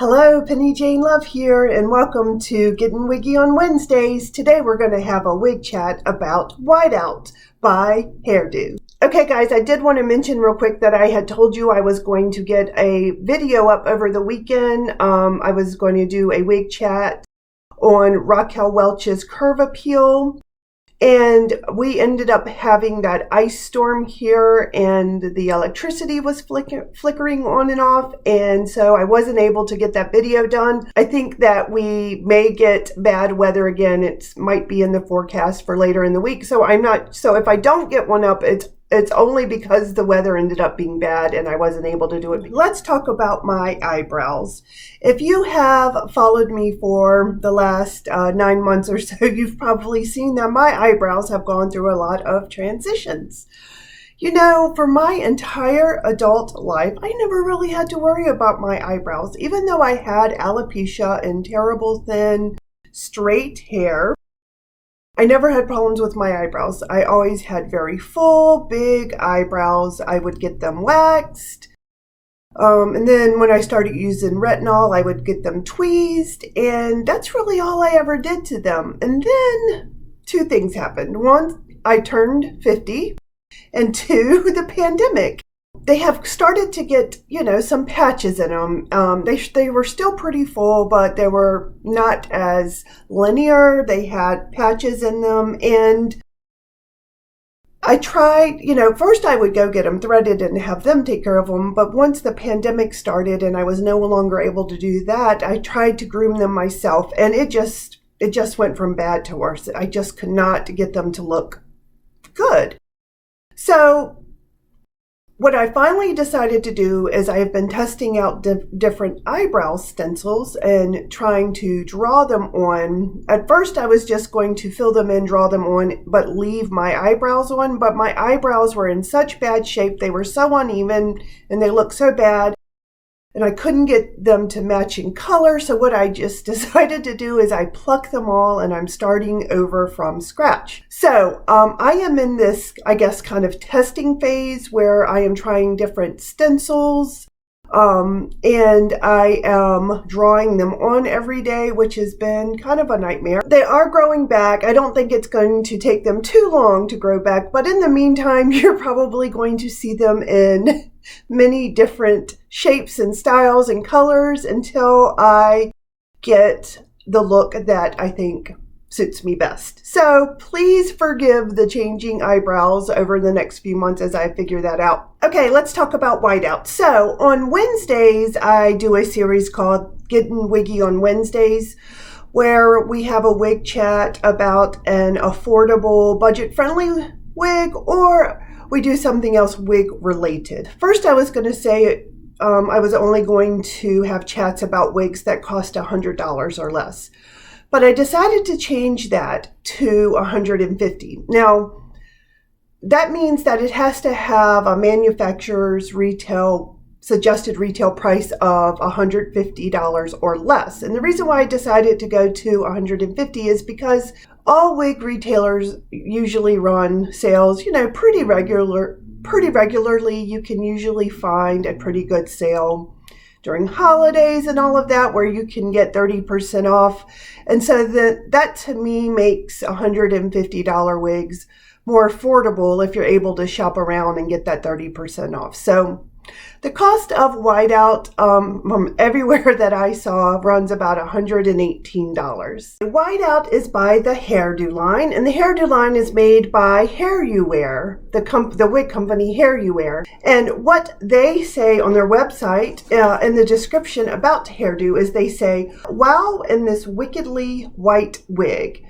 Hello, Penny Jane Love here, and welcome to Getting Wiggy on Wednesdays. Today we're going to have a wig chat about Whiteout by Hairdo. Okay guys, I did want to mention real quick that I had told you I was going to get a video up over the weekend. I was going to do a wig chat on Raquel Welch's Curve Appeal. And we ended up having that ice storm here, and the electricity was flickering on and off, and so I wasn't able to get that video done. I think that we may get bad weather again. It might be in the forecast for later in the week, so if I don't get one up, it's only because the weather ended up being bad and I wasn't able to do it. Let's talk about my eyebrows. If you have followed me for the last 9 months or so, you've probably seen that my eyebrows have gone through a lot of transitions. You know, for my entire adult life, I never really had to worry about my eyebrows. Even though I had alopecia and terrible thin, straight hair, I never had problems with my eyebrows. I always had very full, big eyebrows. I would get them waxed. And then when I started using retinol, I would get them tweezed. And that's really all I ever did to them. And then 2 things happened. 1, I turned 50. And 2, the pandemic. They have started to get, some patches in them. They were still pretty full, but they were not as linear. They had patches in them. And I tried, first I would go get them threaded and have them take care of them. But once the pandemic started and I was no longer able to do that, I tried to groom them myself. And it just went from bad to worse. I just could not get them to look good. So what I finally decided to do is I have been testing out different eyebrow stencils and trying to draw them on. At first I was just going to fill them in, draw them on, but leave my eyebrows on. But my eyebrows were in such bad shape. They were so uneven and they looked so bad. And I couldn't get them to match in color. So what I just decided to do is I pluck them all and I'm starting over from scratch. So I am in this, I guess, kind of testing phase where I am trying different stencils. And I am drawing them on every day, which has been kind of a nightmare. They are growing back. I don't think it's going to take them too long to grow back. But in the meantime, you're probably going to see them in many different shapes and styles and colors until I get the look that I think suits me best. So please forgive the changing eyebrows over the next few months as I figure that out. Okay, let's talk about Whiteout. So on Wednesdays, I do a series called Getting Wiggy on Wednesdays, where we have a wig chat about an affordable, budget-friendly wig, or we do something else wig related. First, I was going to say I was only going to have chats about wigs that cost $100 or less. But I decided to change that to $150. Now, that means that it has to have a manufacturer's suggested retail price of $150 or less. And the reason why I decided to go to $150 is because all wig retailers usually run sales, pretty regularly. You can usually find a pretty good sale during holidays and all of that, where you can get 30% off. And so that to me makes $150 wigs more affordable if you're able to shop around and get that 30% off. So the cost of Whiteout from everywhere that I saw runs about $118. Whiteout is by the Hairdo line, and the Hairdo line is made by Hairdo, the wig company Hairdo. And what they say on their website in the description about Hairdo is they say, "Wow, in this wickedly white wig.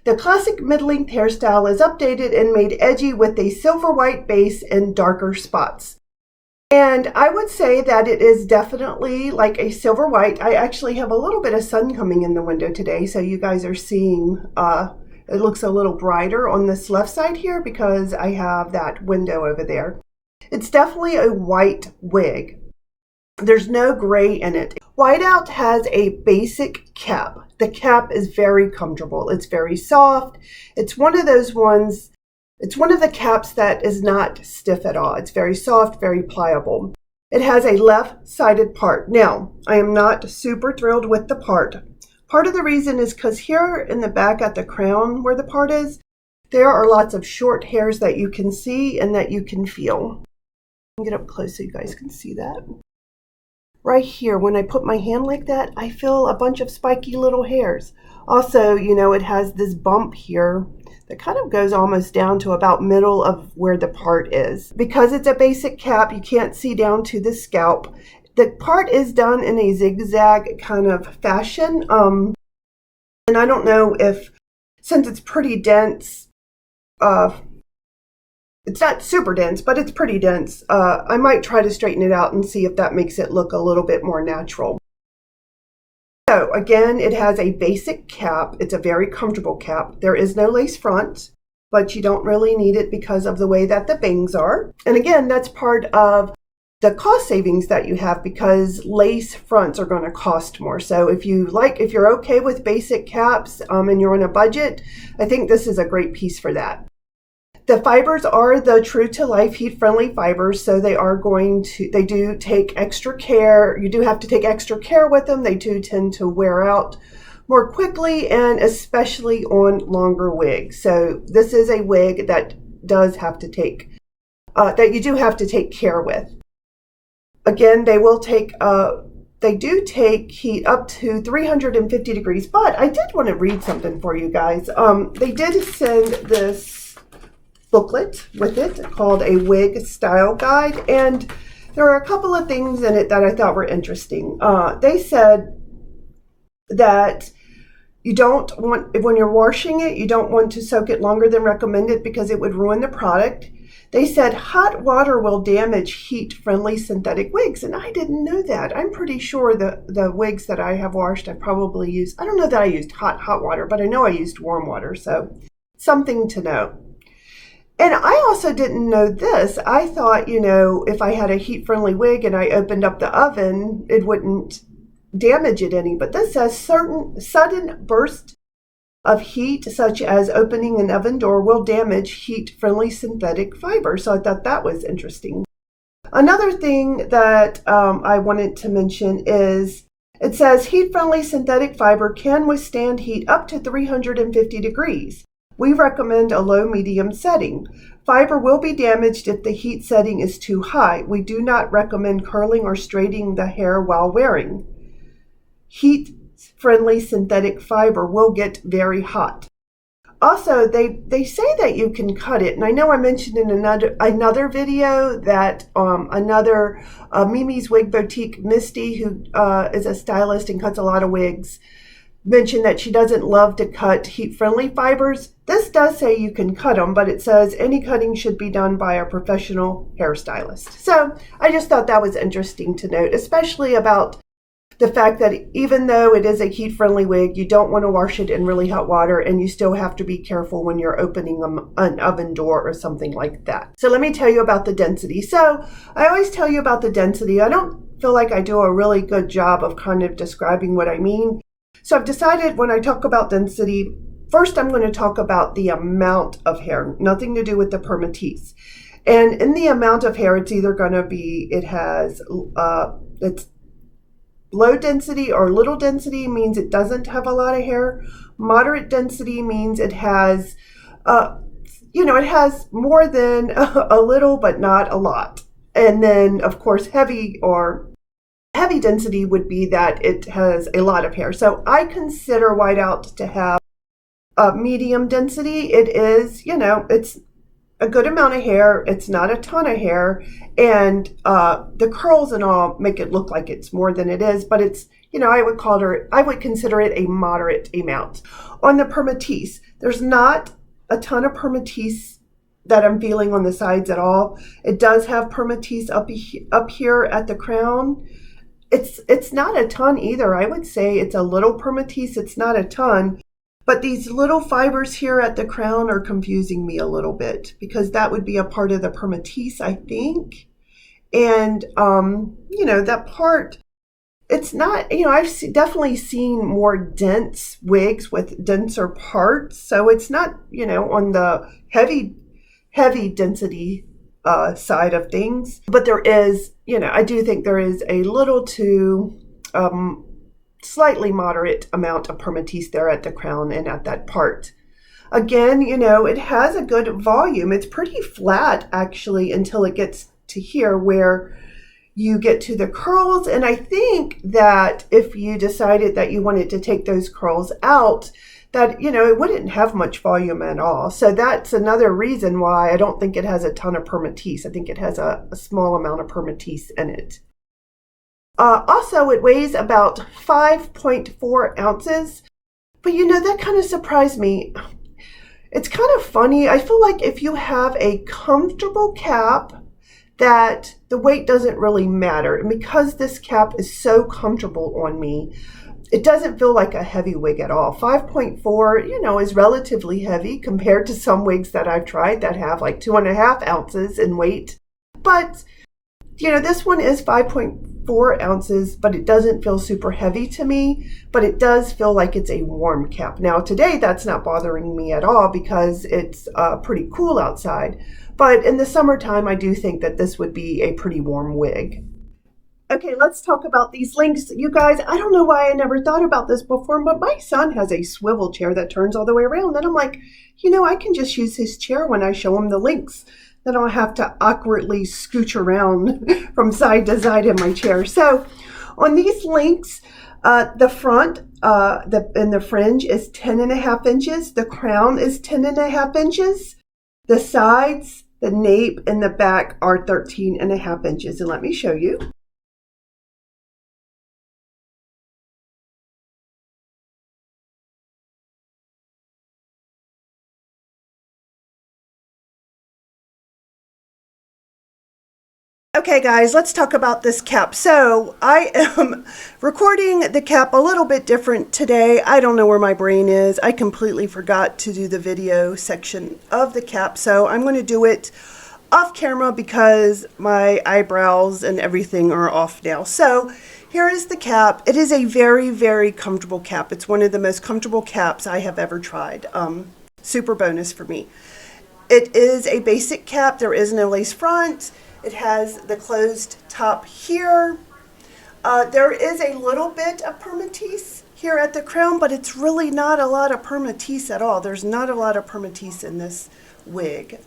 The classic mid-length hairstyle is updated and made edgy with a silver white base and darker spots." And I would say that it is definitely like a silver white. I actually have a little bit of sun coming in the window today, so you guys are seeing it looks a little brighter on this left side here because I have that window over there. It's definitely a white wig. There's no gray in it. Whiteout has a basic cap. The cap is very comfortable. It's very soft. It's one of those ones. It's one of the caps that is not stiff at all. It's very soft, very pliable. It has a left-sided part. Now, I am not super thrilled with the part. Part of the reason is because here in the back at the crown where the part is, there are lots of short hairs that you can see and that you can feel. I'll get up close so you guys can see that. Right here, when I put my hand like that, I feel a bunch of spiky little hairs. Also, you know, it has this bump here that kind of goes almost down to about middle of where the part is. Because it's a basic cap, you can't see down to the scalp. The part is done in a zigzag kind of fashion. And I don't know if, since it's pretty dense, it's not super dense, but it's pretty dense. I might try to straighten it out and see if that makes it look a little bit more natural. So again, it has a basic cap. It's a very comfortable cap. There is no lace front, but you don't really need it because of the way that the bangs are. And again, that's part of the cost savings that you have because lace fronts are going to cost more. So if you're okay with basic caps and you're on a budget, I think this is a great piece for that. The fibers are the true to life heat friendly fibers, so they do take extra care. You do have to take extra care with them. They do tend to wear out more quickly and especially on longer wigs. So this is a wig that does have to take, that you do have to take care with. Again, they do take heat up to 350 degrees, but I did want to read something for you guys. They did send this booklet with it called a wig style guide, and there are a couple of things in it that I thought were interesting. They said that you don't want, when you're washing it, you don't want to soak it longer than recommended because it would ruin the product. They said hot water will damage heat-friendly synthetic wigs, and I didn't know that. I'm pretty sure the wigs that I have washed, I probably used, I don't know that I used hot water, but I know I used warm water, so something to know. And I also didn't know this. I thought, you know, if I had a heat-friendly wig and I opened up the oven, it wouldn't damage it any. But this says sudden burst of heat, such as opening an oven door, will damage heat-friendly synthetic fiber. So I thought that was interesting. Another thing that I wanted to mention is it says heat-friendly synthetic fiber can withstand heat up to 350 degrees. We recommend a low-medium setting. Fiber will be damaged if the heat setting is too high. We do not recommend curling or straightening the hair while wearing. Heat-friendly synthetic fiber will get very hot. Also, they say that you can cut it, and I know I mentioned in another video that another Mimi's Wig Boutique, Misty, who is a stylist and cuts a lot of wigs, mentioned that she doesn't love to cut heat-friendly fibers. This does say you can cut them, but it says any cutting should be done by a professional hairstylist. So I just thought that was interesting to note, especially about the fact that even though it is a heat-friendly wig, you don't want to wash it in really hot water, and you still have to be careful when you're opening an oven door or something like that. So let me tell you about the density. So I always tell you about the density. I don't feel like I do a really good job of kind of describing what I mean. So I've decided when I talk about density, first I'm going to talk about the amount of hair, nothing to do with the Perma-Tease. And in the amount of hair, it's either going to be, it's low density or little density means it doesn't have a lot of hair. Moderate density means it has, it has more than a little, but not a lot. And then of course, heavy density would be that it has a lot of hair. So I consider Whiteout to have a medium density. It is, it's a good amount of hair. It's not a ton of hair. And the curls and all make it look like it's more than it is, but it's, I would consider it a moderate amount. On the Perma-Tease, there's not a ton of Perma-Tease that I'm feeling on the sides at all. It does have Perma-Tease up here at the crown. It's not a ton either. I would say it's a little Perma-Tease. It's not a ton. But these little fibers here at the crown are confusing me a little bit because that would be a part of the Perma-Tease, I think. And, that part, it's not, I've definitely seen more dense wigs with denser parts. So it's not, on the heavy density side of things. But there is you know, I do think there is a little too slightly moderate amount of Perma-Tease there at the crown and at that part. Again, you know, it has a good volume. It's pretty flat actually until it gets to here where you get to the curls. And I think that if you decided that you wanted to take those curls out, that, you know, it wouldn't have much volume at all. So that's another reason why I don't think it has a ton of Perma-Tease. I think it has a small amount of Perma-Tease in it. Also, it weighs about 5.4 ounces, but you know, that kind of surprised me. It's kind of funny. I feel like if you have a comfortable cap, that the weight doesn't really matter. And because this cap is so comfortable on me, it doesn't feel like a heavy wig at all. 5.4, you know, is relatively heavy compared to some wigs that I've tried that have like 2.5 ounces in weight. But, you know, this one is 5.4 ounces, but it doesn't feel super heavy to me, but it does feel like it's a warm cap. Now today, that's not bothering me at all because it's pretty cool outside. But in the summertime, I do think that this would be a pretty warm wig. Okay, let's talk about these links. You guys, I don't know why I never thought about this before, but my son has a swivel chair that turns all the way around. And I'm like, you know, I can just use his chair when I show him the links. Then I'll have to awkwardly scooch around from side to side in my chair. So on these links, the front and the fringe is 10.5 inches. The crown is 10.5 inches. The sides, the nape, and the back are 13.5 inches. And let me show you. Okay guys, let's talk about this cap. So I am recording the cap a little bit different today. I don't know where my brain is. I completely forgot to do the video section of the cap. So I'm going to do it off camera because my eyebrows and everything are off now. So here is the cap. It is a very, very comfortable cap. It's one of the most comfortable caps I have ever tried. Super bonus for me. It is a basic cap. There is no lace front. It has the closed top here. There is a little bit of Perma-Tease here at the crown, but it's really not a lot of Perma-Tease at all. There's not a lot of Perma-Tease in this wig.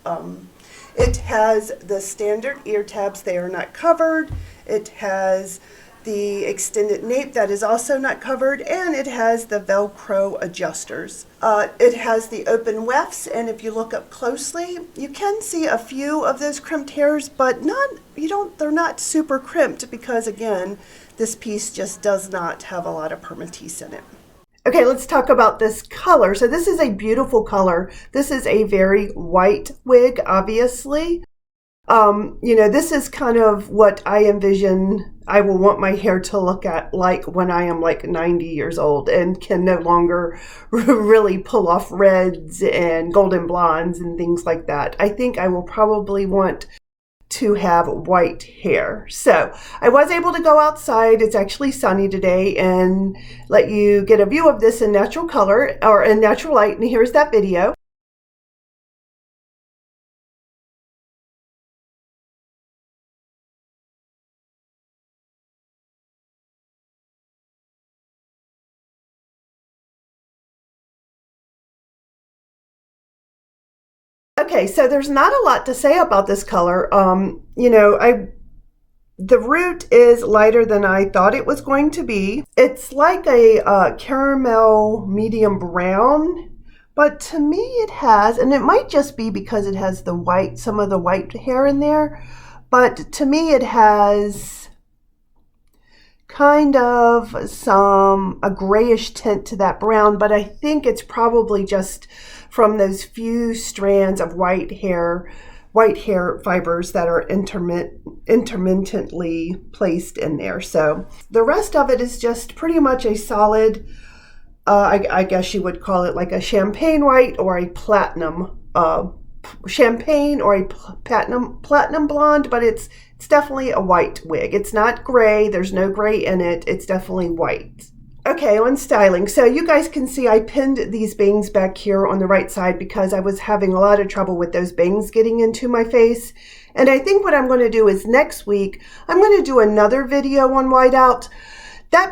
It has the standard ear tabs. They are not covered. It has the extended nape that is also not covered, and it has the Velcro adjusters. It has the open wefts, and if you look up closely, you can see a few of those crimped hairs, but they're not super crimped because again, this piece just does not have a lot of Perma-Tease in it. Okay, let's talk about this color. So this is a beautiful color. This is a very white wig, obviously. You know, this is kind of what I envision I will want my hair to look like when I am like 90 years old and can no longer really pull off reds and golden blondes and things like that. I think I will probably want to have white hair. So I was able to go outside. It's actually sunny today and let you get a view of this in natural color or in natural light. And here's that video. Okay, so there's not a lot to say about this color. You know, the root is lighter than I thought it was going to be. It's like a caramel medium brown, but to me it has, and it might just be because it has the white, some of the white hair in there, but to me it has kind of a grayish tint to that brown, but I think it's probably just from those few strands of white hair fibers that are intermittently placed in there. So the rest of it is just pretty much a solid, I guess you would call it like a champagne white or a platinum, champagne or a platinum blonde, but it's definitely a white wig. It's not gray. There's no gray in it. It's definitely white. Okay, on styling. So you guys can see I pinned these bangs back here on the right side because I was having a lot of trouble with those bangs getting into my face. And I think what I'm going to do is next week, I'm going to do another video on whiteout.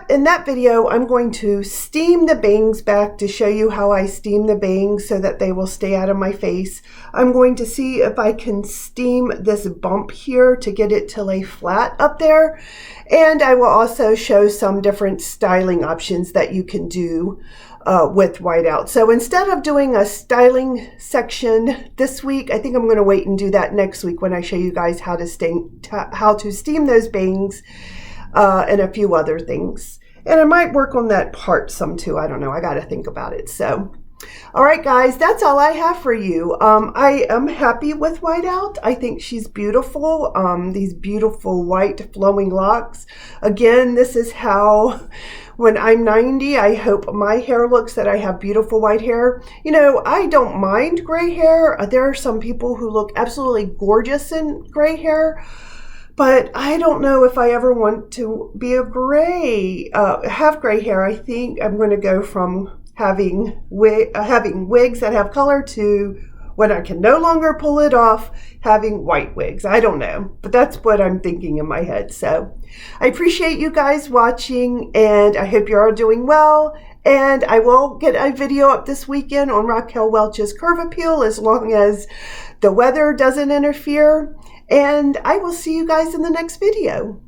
In that video, I'm going to steam the bangs back to show you how I steam the bangs so that they will stay out of my face. I'm going to see if I can steam this bump here to get it to lay flat up there. And I will also show some different styling options that you can do with whiteout. So instead of doing a styling section this week, I think I'm going to wait and do that next week when I show you guys how to steam those bangs. And a few other things. And I might work on that part some too. I don't know. I got to think about it. So, all right, guys, that's all I have for you. I am happy with whiteout. I think she's beautiful. These beautiful white flowing locks. Again, this is how, when I'm 90, I hope my hair looks that I have beautiful white hair. You know, I don't mind gray hair. There are some people who look absolutely gorgeous in gray hair. But I don't know if I ever want to be have gray hair. I think I'm going to go from having wigs that have color to, when I can no longer pull it off, having white wigs. I don't know, but that's what I'm thinking in my head. So I appreciate you guys watching, and I hope you're all doing well. And I will get a video up this weekend on Raquel Welch's Curve Appeal, as long as the weather doesn't interfere. And I will see you guys in the next video.